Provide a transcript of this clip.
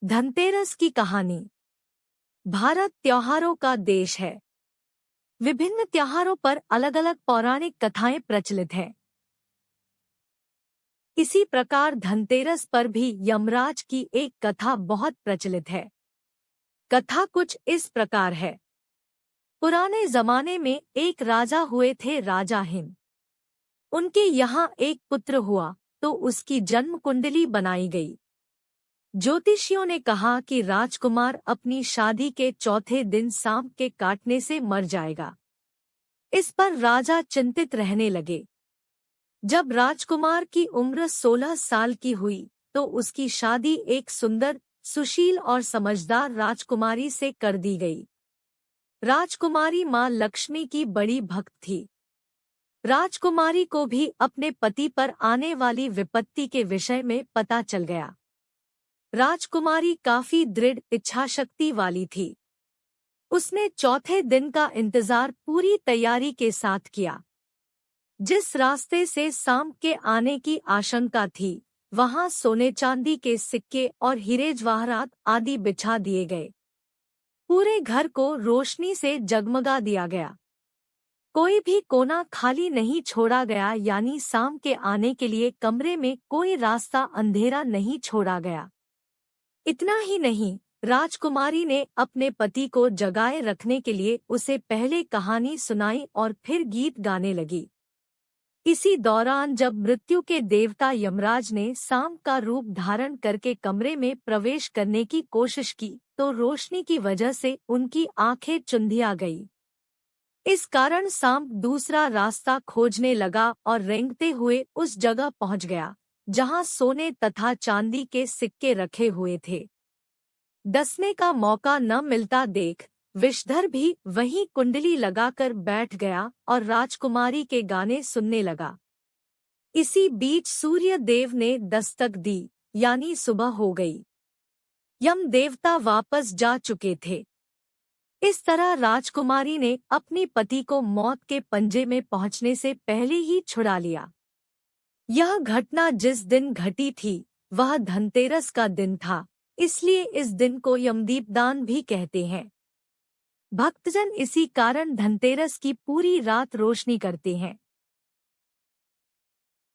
धनतेरस की कहानी। भारत त्योहारों का देश है। विभिन्न त्योहारों पर अलग अलग पौराणिक कथाएं प्रचलित हैं। इसी प्रकार धनतेरस पर भी यमराज की एक कथा बहुत प्रचलित है। कथा कुछ इस प्रकार है। पुराने जमाने में एक राजा हुए थे, राजा हिम। उनके यहाँ एक पुत्र हुआ तो उसकी जन्म कुंडली बनाई गई। ज्योतिषियों ने कहा कि राजकुमार अपनी शादी के चौथे दिन सांप के काटने से मर जाएगा। इस पर राजा चिंतित रहने लगे। जब राजकुमार की उम्र 16 साल की हुई तो उसकी शादी एक सुंदर, सुशील और समझदार राजकुमारी से कर दी गई। राजकुमारी मां लक्ष्मी की बड़ी भक्त थी। राजकुमारी को भी अपने पति पर आने वाली विपत्ति के विषय में पता चल गया। राजकुमारी काफी दृढ़ इच्छाशक्ति वाली थी। उसने चौथे दिन का इंतजार पूरी तैयारी के साथ किया। जिस रास्ते से सांप के आने की आशंका थी, वहां सोने चांदी के सिक्के और हीरे जवाहरात आदि बिछा दिए गए। पूरे घर को रोशनी से जगमगा दिया गया। कोई भी कोना खाली नहीं छोड़ा गया, यानी सांप के आने के लिए कमरे में कोई रास्ता अंधेरा नहीं छोड़ा गया। इतना ही नहीं, राजकुमारी ने अपने पति को जगाए रखने के लिए उसे पहले कहानी सुनाई और फिर गीत गाने लगी। इसी दौरान जब मृत्यु के देवता यमराज ने सांप का रूप धारण करके कमरे में प्रवेश करने की कोशिश की तो रोशनी की वजह से उनकी आंखें चुंधिया गई। इस कारण सांप दूसरा रास्ता खोजने लगा और रेंगते हुए उस जगह पहुंच गया जहां सोने तथा चांदी के सिक्के रखे हुए थे। डसने का मौका न मिलता देख विषधर भी वहीं कुंडली लगाकर बैठ गया और राजकुमारी के गाने सुनने लगा। इसी बीच सूर्य देव ने दस्तक दी, यानी सुबह हो गई। यम देवता वापस जा चुके थे। इस तरह राजकुमारी ने अपने पति को मौत के पंजे में पहुंचने से पहले ही छुड़ा लिया। यह घटना जिस दिन घटी थी वह धनतेरस का दिन था, इसलिए इस दिन को यमदीपदान भी कहते हैं। भक्तजन इसी कारण धनतेरस की पूरी रात रोशनी करते हैं।